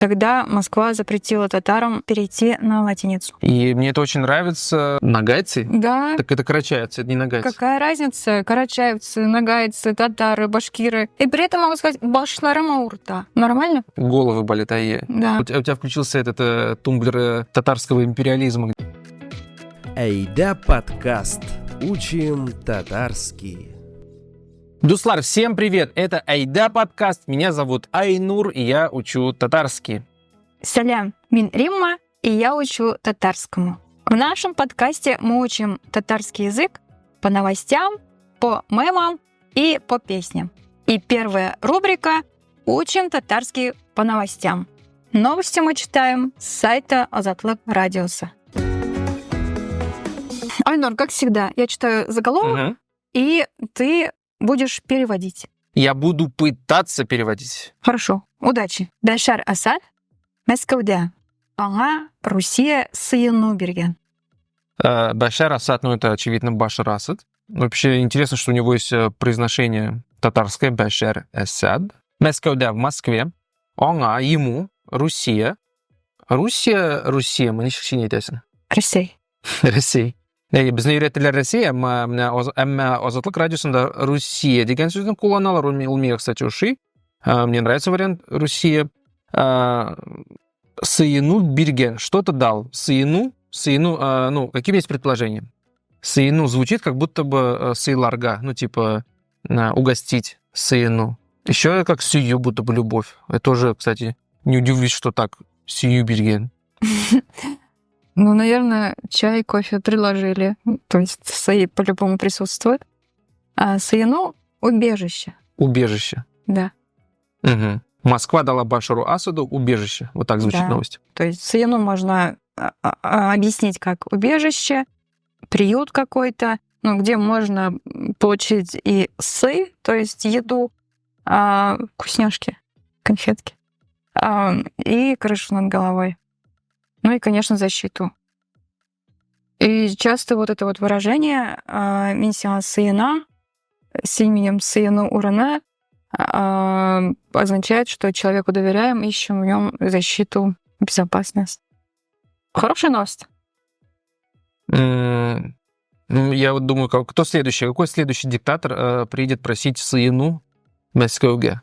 Тогда Москва запретила татарам перейти на латиницу. И мне это очень нравится. Нагайцы? Да. Так это карачаевцы, это не нагайцы. Какая разница? Карачаевцы, нагайцы, татары, башкиры. И при этом могу сказать башларым аурта. Нормально? Головы болят, Да. У тебя включился этот тумблер татарского империализма. Айда подкаст. Учим татарский. Дуслар, всем привет! Это Айда подкаст. Меня зовут Айнур, и я учу татарский. Салям, мин Римма, и я учу татарскому. В нашем подкасте мы учим татарский язык по новостям, по мемам и по песням. И первая рубрика «Учим татарский по новостям». Новости мы читаем с сайта Азатлык Радиоса. Айнур, как всегда, я читаю заголовок, и ты будешь переводить. Я буду пытаться переводить. Хорошо, удачи. Башар Асад, Мәскәүдә. Аңа Русия сыйыну биргән. Башар Асад, это очевидно Башар Асад. Вообще интересно, что у него есть произношение татарское Башар Асад. Мәскәүдә в Москве. Аңа, ему, Русия. Русия, мы ничек не айтасың. Ресей. Ресей. Біздің үйретілер Ресей, әмі Азатлык радиосында Русия деген сөздің қоланалар. Ол меня, кстати, уши. Мне нравится вариант Русия. Сыйыну бирген. Что-то дал. Сыйыну, какие есть предположения? Сыйыну звучит как будто бы сыйларга, угостить. Сыйыну. Еще как сию, будто бы любовь. Я тоже, кстати, не удивлюсь, что так. Сию бирген. Наверное, чай, кофе предложили. То есть саи по-любому присутствует. А сыйыну — убежище. Убежище. Да. Угу. Москва дала Башару Асаду убежище. Вот так звучит новость. То есть сыйыну можно объяснить как убежище, приют какой-то, где можно получить и сы, то есть еду, вкусняшки, конфетки, и крышу над головой. И, конечно, защиту. И часто вот это вот выражение «минсиа сыйына» с именем сыйыну урана означает, что человеку доверяем, ищем в нем защиту, безопасность. Хорошая новость. Я вот думаю, кто следующий? Какой следующий диктатор приедет просить сыйыну Мәскәүгә?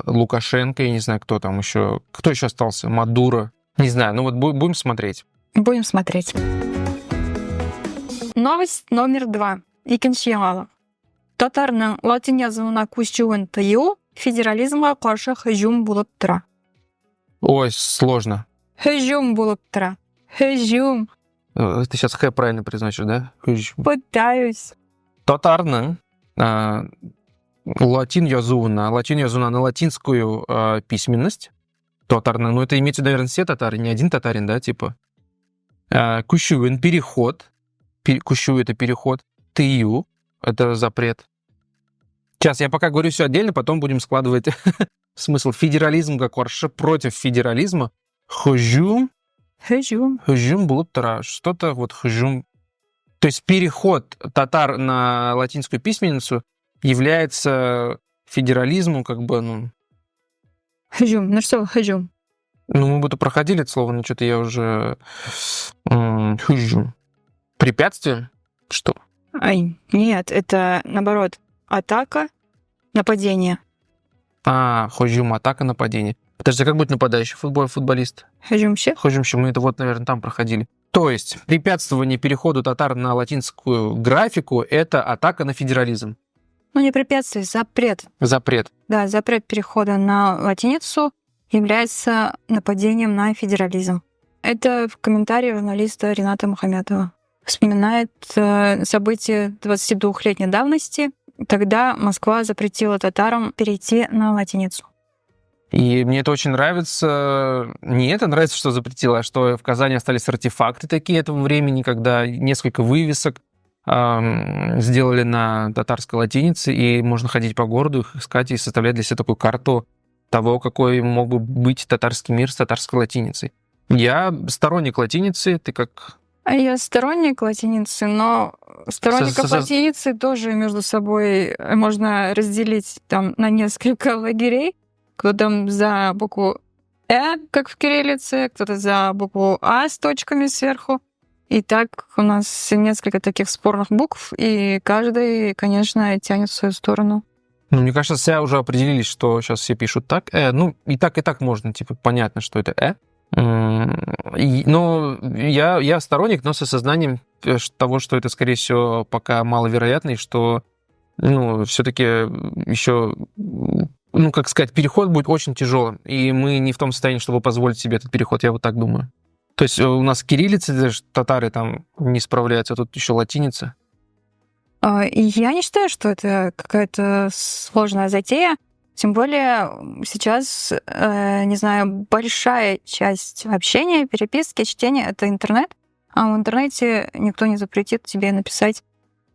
Лукашенко, я не знаю, кто там еще. Кто еще остался? Мадуро. Не знаю, будем смотреть. Будем смотреть. Новость номер 2. Икенче яңалык. Татарның латин язуына күчүен тыю федерализмга каршы һөҗүм булып тора. Ой, сложно. Һөҗүм булып тора. Һөҗүм. Ты сейчас Х правильно произносишь, да? Пытаюсь. Татарның латин язуна на латинскую письменность. Татарның, это имеется, наверное, все татары, не один татарин, да, типа. Күчүен переход. Күчүү — это переход. Тыю — это запрет. Сейчас я пока говорю все отдельно, потом будем складывать смысл. Федерализм как каршы против федерализма. Һөҗүм булып тора. Что-то вот һөҗүм. То есть переход татар на латинскую письменницу является федерализмом, Һөҗүм. Что һөҗүм? Мы будто проходили это слово, но что-то я уже... Һөҗүм. Препятствие? Что? Нет, это наоборот. Атака, нападение. Һөҗүм, атака, нападение. Подожди, как будет нападающий футболист? Һөҗүмче. Мы это наверное, там проходили. То есть препятствование переходу татар на латинскую графику — это атака на федерализм. Не препятствие, запрет. Запрет. Да, запрет перехода на латиницу является нападением на федерализм. Это в комментарии журналиста Рената Мухаметова. Вспоминает события 22-летней давности. Тогда Москва запретила татарам перейти на латиницу. И мне это очень нравится. Не это нравится, что запретила, а что в Казани остались артефакты такие этого времени, когда несколько вывесок сделали на татарской латинице, и можно ходить по городу, их искать и составлять для себя такую карту того, какой мог бы быть татарский мир с татарской латиницей. Я сторонник латиницы, ты как... Я сторонник латиницы, но сторонников латиницы тоже между собой можно разделить на несколько лагерей. кто-то за букву как в кириллице, кто-то за букву А с точками сверху. И так у нас несколько таких спорных букв, и каждый, конечно, тянет в свою сторону. Ну, мне кажется, все уже определились, что сейчас все пишут так. Ну, и так можно, типа, понятно, что это Но я сторонник, но с осознанием того, что это, скорее всего, пока маловероятно, и что, все-таки еще, как сказать, переход будет очень тяжелым. И мы не в том состоянии, чтобы позволить себе этот переход, я вот так думаю. То есть у нас кириллица, даже татары там не справляются, а тут еще латиница. Я не считаю, что это какая-то сложная затея. Тем более сейчас, не знаю, большая часть общения, переписки, чтения — это интернет. А в интернете никто не запретит тебе написать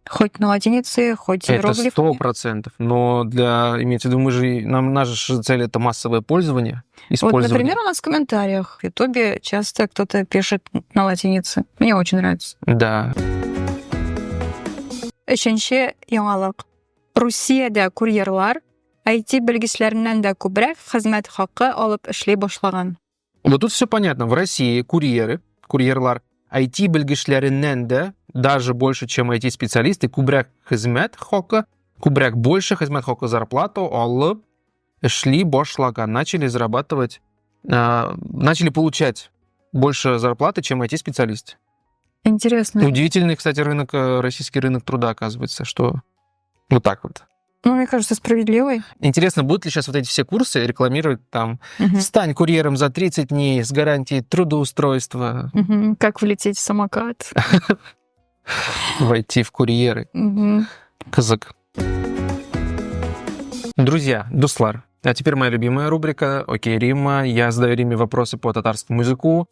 хоть на латинице, хоть иероглифами. Это 100%. Но имеется в виду, наша цель — это массовое пользование, использование. Вот, например, у нас в комментариях в Ютубе часто кто-то пишет на латинице. Мне очень нравится. Да. Үшінші яңалык. Русиядә курьерлар IT белгечләреннән дә күбрәк хезмәт хакы алып эшли башлаган. Вот тут все понятно. В России курьерлар IT белгечләреннән дә, даже больше, чем IT-специалисты, күбрәк хезмәт хакы, күбрәк больше хезмәт хакы зарплату алып эшли башлаган. Начали получать больше зарплаты, чем IT-специалисты. Интересно. Удивительный, кстати, российский рынок труда, оказывается, что вот так вот. Мне кажется, справедливый. Интересно, будут ли сейчас вот эти все курсы рекламировать там «Стань курьером за 30 дней с гарантией трудоустройства». Как влететь в самокат. Войти в курьеры. Казак. Друзья, Дуслар. А теперь моя любимая рубрика «Окей, Римма». Я задаю Риме вопросы по татарскому языку.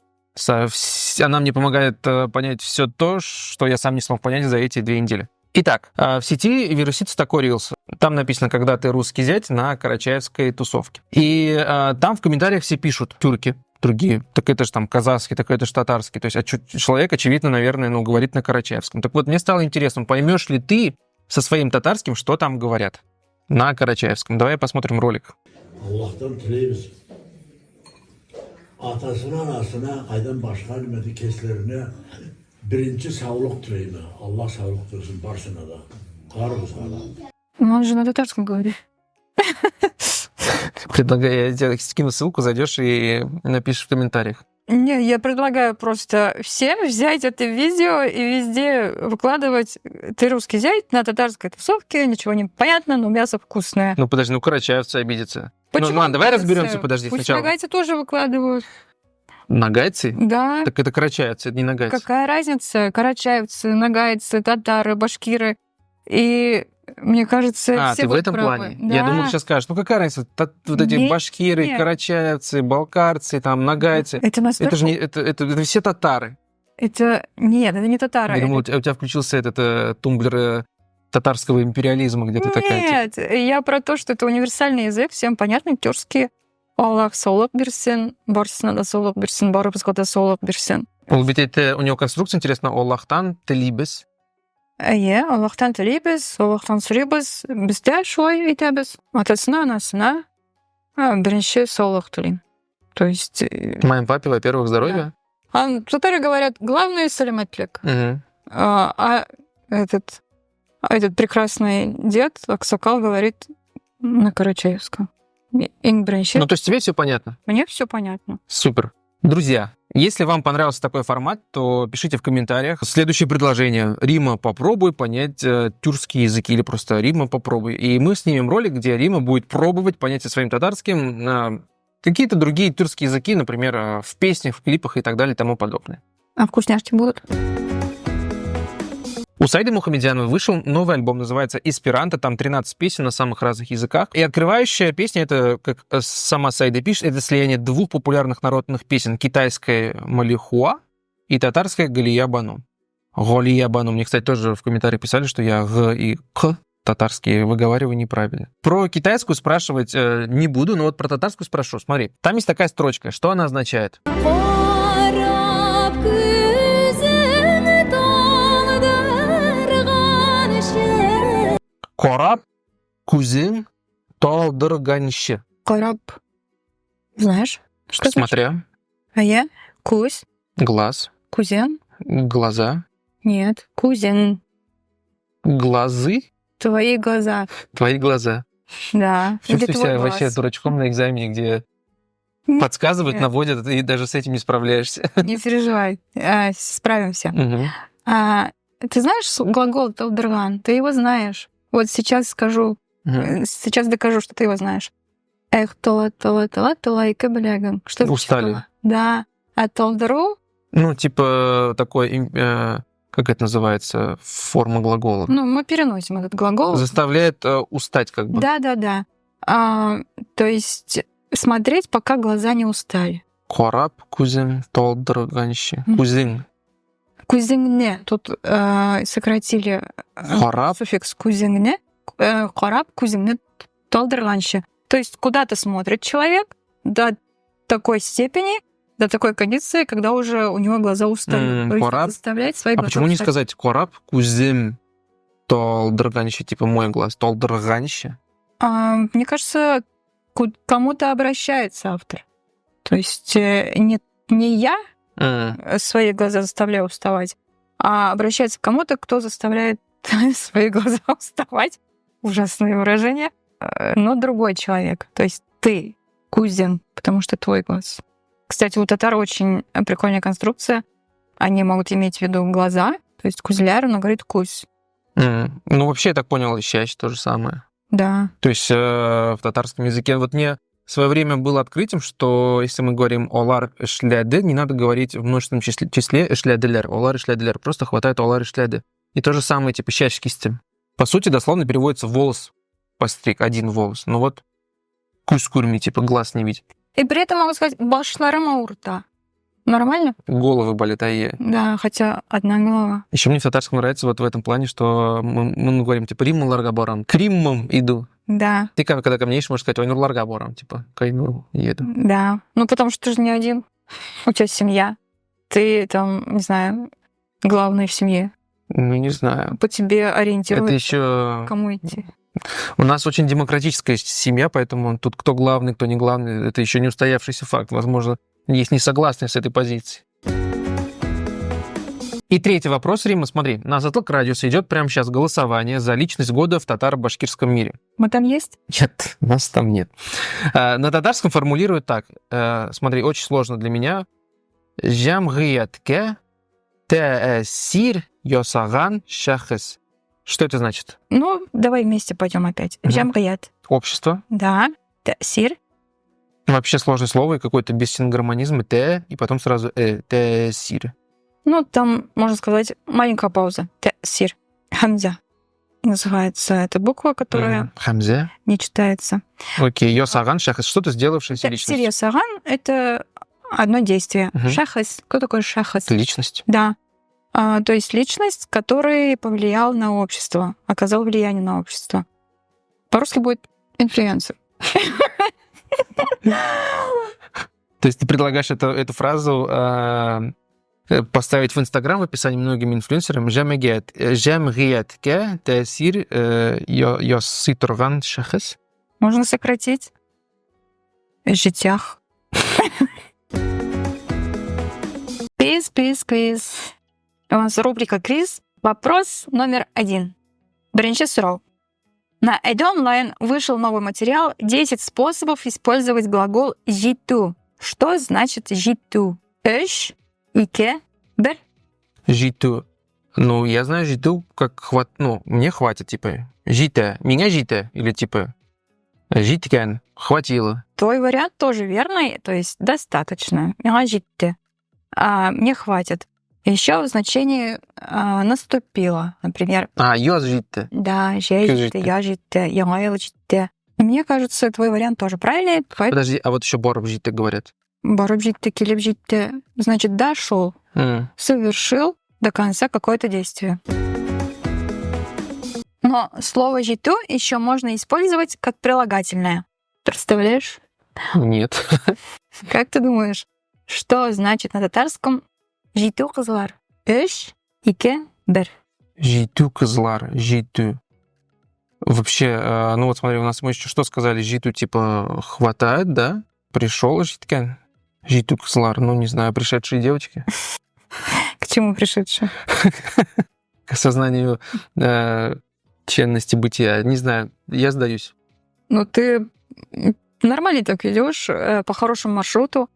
Она мне помогает понять все то, что я сам не смог понять за эти 2 недели. Итак, в сети вирусится такой рилс. Там написано, когда ты русский зять на карачаевской тусовке. И там в комментариях все пишут, тюрки, другие, так это же там казахский, так это же татарский. То есть человек, очевидно, наверное, говорит на карачаевском. Так вот, мне стало интересно, поймешь ли ты со своим татарским, что там говорят на карачаевском? Давай посмотрим ролик. Atasına anasına aydan başka hürmeti keslerine birinci sağlık dileyimi. Allah sağlık versin barsına da. Kar bu sağlık. Он же на татарском говорит. Предлагаю, я тебе скину ссылку, зайдешь и напишешь в комментариях. Не, я предлагаю просто всем взять это видео и везде выкладывать. Ты русский зять на татарской тусовке, ничего не понятно, но мясо вкусное. Ну подожди, карачаевцы обидятся. Почему? Ладно, давай разберемся, подожди, Пусть сначала. нагайцы тоже выкладывают. Нагайцы? Да. Так это карачаевцы, это не нагайцы. Какая разница? Карачаевцы, нагайцы, татары, башкиры. И мне кажется, все ты в будут этом правы. плане? Да. Я думал, ты сейчас скажешь, какая разница? Вот эти башкиры, карачаевцы, балкарцы, там, нагайцы. Это настолько... Это же не, это все татары. Нет, это не татары. Я думал, у тебя включился этот тумблер татарского империализма, где ты такая. Нет, я про то, что это универсальный язык, всем понятный, тюркский. Аллах солок бирсен, барсына да солок бирсен, барыбызга да солок бирсен. У него конструкция интересна. Аллахтан телибез. Аллахтан телибез, Аллахтан сұрайбыз. Бізде шулай әйтәбез. Атасына, анасына бірінші солок тілейм. То есть... Моим папе, во-первых, здоровья. Да. Татары говорят, главное сәлемәтлек. Этот прекрасный дед, Аксакал, говорит на карачаевском. То есть тебе все понятно? Мне все понятно. Супер. Друзья, если вам понравился такой формат, то пишите в комментариях. Следующее предложение. Рима, попробуй понять тюркские языки, или просто Рима, попробуй. И мы снимем ролик, где Рима будет пробовать понять со своим татарским какие-то другие тюркские языки, например, в песнях, в клипах и так далее и тому подобное. А вкусняшки будут? У Саиды Мухамедяновой вышел новый альбом, называется «Эсперанто», там 13 песен на самых разных языках. И открывающая песня, это, как сама Саида пишет, это слияние 2 популярных народных песен: китайская «Малихуа» и татарская «Галия Бану». «Галия Бану». Мне, кстати, тоже в комментариях писали, что я «г» и «к» татарские выговариваю неправильно. Про китайскую спрашивать не буду, но вот про татарскую спрошу. Смотри, там есть такая строчка. Что она означает? Кораб күзің талдырганшы. Караб. Знаешь, что значит? Смотря. А я? Кусь. Глаз. Кузен. Глаза. Нет. Кузен. Глазы. Твои глаза. Твои глаза. Да. Или Чувствую твой себя глаз. вообще дурачком на экзамене, где Нет. подсказывают, наводят, и даже с этим не справляешься. Не переживай. Справимся. Мгм. Ты знаешь глагол «талдырган»? Ты его знаешь. Вот сейчас скажу. Мгм. Сейчас докажу, что ты его знаешь. Эх, тола и кабеляган. Что значит Устали. тола? Да. А толдыру? Ну, типа такой, как это называется, форма глагола. Ну, мы переносим этот глагол. Заставляет устать как бы. Да. То есть смотреть, пока глаза не устали. Кораб, кузин, толдырганщи. Мгм. Кузин. Кузингне. Тут сократили Хораб. суффикс кузингне. Кораб, кузингне, толдырганщи. То есть куда-то смотрит человек до такой степени, до такой кондиции, когда уже у него глаза устали. То есть Кораб. заставлять свои А глаза почему не устать. сказать кораб, кузин, толдырганщи, типа мой глаз, толдырганщи? Мне кажется, кому-то обращается автор. То есть не я свои глаза заставляю уставать, а обращается к кому-то, кто заставляет свои глаза уставать. Ужасное выражение. Но другой человек. То есть ты, кузин, потому что твой глаз. Кстати, у татар очень прикольная конструкция. Они могут иметь в виду глаза, то есть кузляр, но говорит кусь. Ну, вообще, я так понял, и щащ то же самое. Да. То есть в татарском языке вот мне в свое время было открытием, что если мы говорим олар шляды, не надо говорить в множественном числе шляделер, олар шляделер, просто хватает олар шляды. И то же самое, типа щащ кисти. По сути, дословно переводится волос постриг, один волос. Но вот кусь-курми, типа глаз не видеть. И при этом могу сказать башларым аурта. Нормально? Головы болят, Да, хотя одна голова. Еще мне в татарском нравится вот в этом плане, что мы говорим, типа, риммаларга борам, криммом иду. Да, Ты, когда ко мне едешь, можешь сказать, ойнурларга борам, типа, кайну еду. да. Ну, потому что ты же не один. У тебя семья. Ты там, не знаю, главный в семье. Ну, не знаю. По тебе Это ориентируют, еще... кому идти. У нас очень демократическая семья, поэтому тут кто главный, кто не главный, это еще не устоявшийся факт. Возможно, есть несогласные с этой позицией. И третий вопрос, Рима, смотри. На Затылк Радиуса идет прямо сейчас голосование за личность года в татаро-башкирском мире. Мы там есть? Нет, нас там нет. На татарском формулируют так. Смотри, очень сложно для меня. Жамгиятке теэсир йосаган шахес. Что это значит? Ну, давай вместе пойдем опять. Мгм. Джамгаят. Общество. Да. Сир. Вообще сложное слово и какой-то бессингармонизм. Те, и потом сразу теэсир. Ну, там, можно сказать, маленькая пауза. Сир. Хамза. Называется эта буква, которая Хамзе. не читается. Окей, йосаган шахес. Что-то сделавшаяся Сир личность. Ясаган — это одно действие. Мгм. Шахас. Кто такой шахас? Личность. Да. То есть личность, который повлиял на общество, оказал влияние на общество. По-русски будет инфлюенсер. То есть ты предлагаешь эту фразу поставить в Инстаграм в описании многим инфлюенсерам. Жамгиятке теэсир йоситурган шахес. Можно сократить. Житях. Квиз. У нас рубрика «Квиз». Вопрос номер 1. Бірінші сұрау. На Эйдо Онлайн вышел новый материал «10 способов использовать глагол «житу». Что значит «житу»? Үш, ике, бір. Житу. Ну, я знаю житу как мне хватит, типа, жите, меня жите, или типа, житкен, хватило. Твой вариант тоже верный, то есть достаточно. Меня житте. Мне хватит. Еще в значении наступило, например. Йоз жите. Да, я житте, я житте. Мне кажется, твой вариант тоже правильный. Подожди, а вот еще боров жите говорят. Барып житте, келеп житте. Значит, дошел, совершил до конца какое-то действие. Но слово «житу» еще можно использовать как прилагательное. Представляешь? Нет. Как ты думаешь, что значит на татарском «житу кызлар»? Үш, ике, бір. Житу кызлар, житу. Вообще, ну вот смотри, у нас мы еще что сказали? Житу типа хватает, да? Пришел житкен. Житу кызлар, ну не знаю, пришедшие девочки. К чему пришедшие? К осознанию ценности бытия. Не знаю, я сдаюсь. Ну, ты нормально так идешь по хорошему маршруту.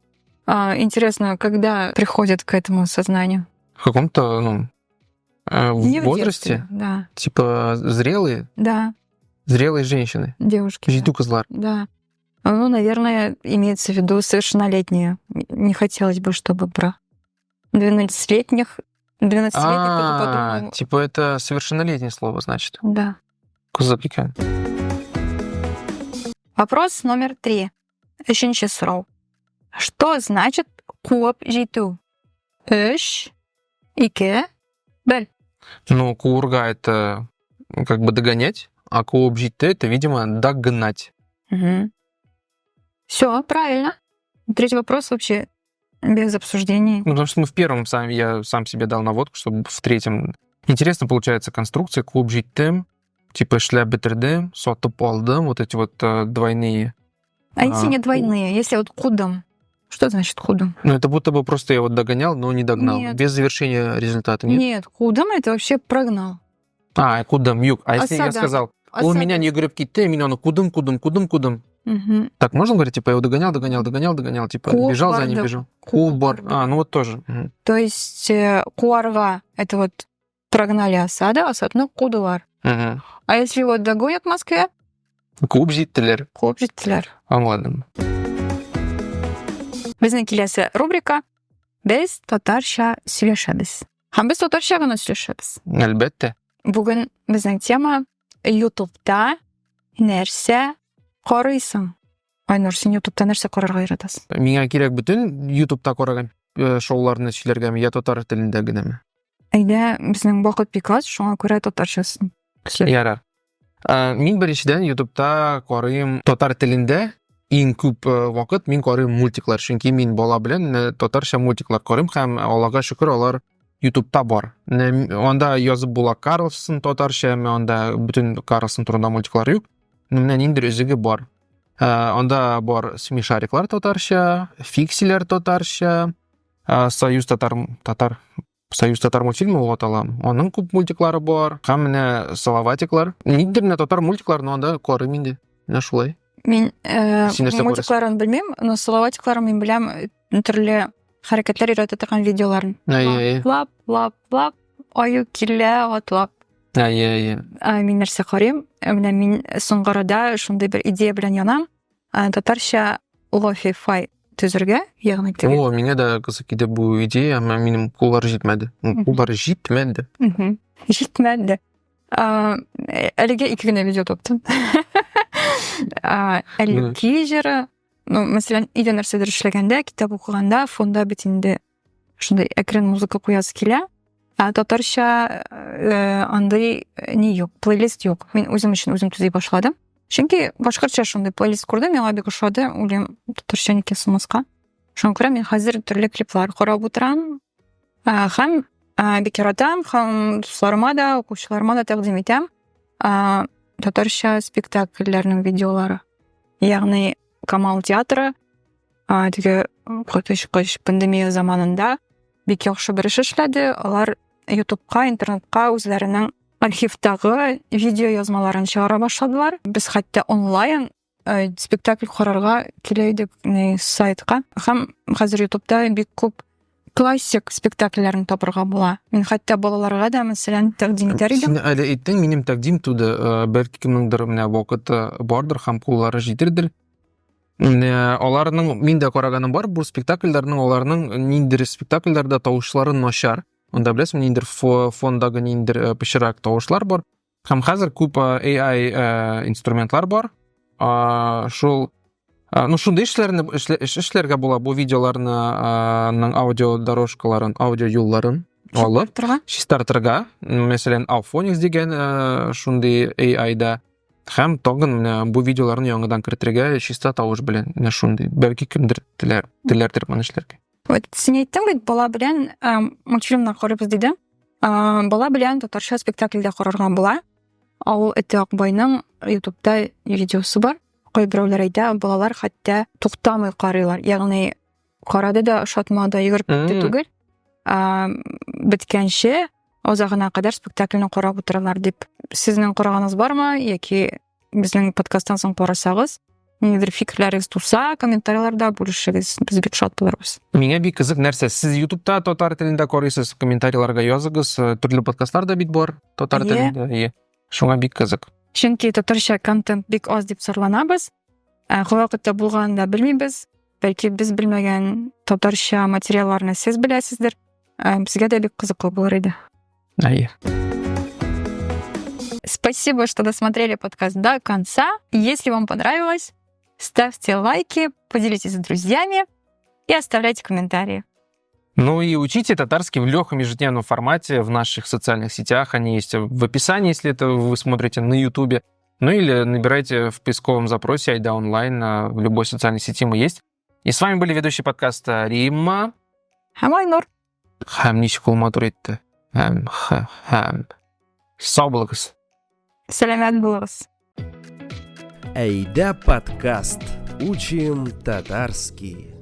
Интересно, когда приходят к этому сознанию? В каком-то, ну, Не в возрасте, детстве, да. типа зрелые женщины. Девушки. Житу козлар. Да. Ну, наверное, имеется в виду совершеннолетние. Не хотелось бы, чтобы про 12-летних кто-то подумал. Типа это совершеннолетнее слово, значит. Да. Кузапикан. Вопрос номер 3. Үшінші сұрау. Что значит куып жету? 3, 2, 1. Ну, куурга — это как бы догонять, а куобжитте — это, видимо, догнать. Угу. Все, правильно. Третий вопрос вообще без обсуждений. Ну, потому что мы в первом я сам себе дал наводку, чтобы в третьем... Интересно получается конструкция. Куобжитте, типа шлябетерде, сотып алдым, вот эти вот двойные. А если не двойные? Если вот кудом? Что значит кудом? Ну, это будто бы просто я вот догонял, но не догнал. Нет. Без завершения результата, нет? Нет, кудом это вообще прогнал. Кудам, юг. А если я Осада. сказал, у меня не гребки те, меня он кудум. Угу. Так можно говорить, типа, я его догонял, типа, Кубар, бежал за ним, да. бежал. Кубар. Кубар. Ну вот тоже. Мгм. То есть куарга это вот прогнали осада, осадно кудуар. Мгм. А если вот догонят в Москве, Кубжиттелер. куып жеттілер. Ладно. Біздің келесі рубрика «Біз татарша сөйлешеміз». Һәм біз татарша ғана сөйлешеміз. Әлбәттә. Бүгін біздің тема YouTube'да нәрсә қарайсың? Айнур, сен YouTube'да нәрсә қарарға яратасың? Миңа кирәк бүтән YouTube'та караган шоуларны сөйләргәме, я татар телендә генәме? Әйдә, безнең вакыт бик аз, шуңа күрә татарчасын. Ярар. Мин беренчедән YouTube'та карыйм татар телендә. Иң күп вакыт мин карыйм мультиклар, чөнки мин бала белән татарча мультиклар карыйм һәм Аллага шөкер, алар YouTube'та бар. Анда язып була Карлсон татарча, анда бүтән Карлсон турында мультиклар юк. Менә ниндер өзеге бар. Анда бар Смешариклар татарча, Фиксилер татарча, Союз татар мультфильмы булып атала. Аның күп мультиклары бар. Һәм менә Салаватиклар. Ниндер татар мультикларны анда карыйм инде. Менә шулай. Мин Син нәрсә мультикларын белмим, но салаватикларын мин беләм, төрле хәрәкәтләр өйрәтә торган видеоларын. Лап, аю килә, атлап. Мин нәрсә карыйм? Менә мин соңгырада шундый бер идея белән янам. Татарча лофи-фай төзергә, ягъни теге. О, миңа да кызык иде бу идея, әмма минем куллар җитмәде. Куллар җитмәде. Җитмәде. Әлегә 2 генә видео топтым. Әлеге җыры, ну, мәсәлән, идә нәрсәдер эшләгәндә, китап укыганда, фонда бит инде шундый әкрен музыка куясы килә. Татарча андай ни юк, плейлист юк. Мин үзем өчен үзем төзи башладым. Чөнки башкортча шундый плейлист курдым, миңа бик ошады, үлем татарча нике сумаска. Шуңа күрә мин хәзер төрле клиплар карап утырам. Һәм бик яратам, һәм дусларыма да, укучыларыма да тәкъдим итәм. Татарча спектакльләрнең видеолары. Ягъни Камал театры, теге коточкыч пандемия заманында бик яхшы бер эш эшләде. Алар YouTube'ка, интернетка үзләренең архивтагы видео язмаларын чыгара башладылар. Без хәтта онлайн спектакль карарга килә идек сайтка. Һәм хәзер YouTube'да бик күп классик спектакльләрне табырга була. Мин хәтта балаларга да, мәсәлән, тәкъдим итәр идем. Син әле әйттең, минем тәкъдим туды. Бәлки кемнеңдер менә вакыты бардыр һәм куллары җитәрдер. Аларның мин дә караганым бар, бу спектакльләрнең, аларның ниндер спектакльләрдә тавышлары начар. Анда беләсең, ниндер фондагы ниндер пычрак тавышлар бар. Һәм хәзер күп AI инструментлар бар. Шул шундый эшләргә була бу видеоларны, аудио дорожкаларын, аудио юлларын алып чистартырга. Мәсәлән, Auphonics дигән шундый AI-да. Һәм тагын менә бу видеоларны яңадан кертергә чиста тавыш белән менә шундый. Бәлки кемдер теләр моны эшләргә. Вот син әйттең бит, бала белән мультфильмны карыйбыз диде. Бала белән татарча спектакльдә карарга була. Ал Эте Акбайның YouTube'да видеосы бар. Кайберәүләр әйтә, балалар хәтта туктамый карыйлар. Ягъни карады да ошатмады, йөгереп китте түгел. Биткәнче озагына кадәр спектакльне карап утыралар дип. Сезнең караганыз бармы? Яки безнең подкасттан соң карасагыз, нидер фикерләрегез туса, комментарийларда бүлешегез. Без бик шат булырбыз. Миңа бик кызык нәрсә. Сез YouTube'та татар телендә карыйсыз, комментарийларга языгыз. Төрле подкастлар да бит бар татар телендә. Шуңа бик кызык. Чөнки татарча контент бик аз дип сорланабыз. Вакытта булганда белмибез. Бәлки без белмәгән татарча материалларны сез беләсездер. Безгә дә бик кызыклы булыр иде. Спасибо, что досмотрели подкаст до конца. Если вам понравилось, ставьте лайки, поделитесь с друзьями и оставляйте комментарии. Ну и учите татарский в легком ежедневном формате в наших социальных сетях. Они есть в описании, если это вы смотрите на YouTube. Ну или набирайте в поисковом запросе «Айда онлайн». В любой социальной сети мы есть. И с вами были ведущие подкаста Римма. Хамайнур. Ничек ул матур итте. Сау булыгыз. Сәламәт булыгыз. Әйдә подкаст. Учим татарский.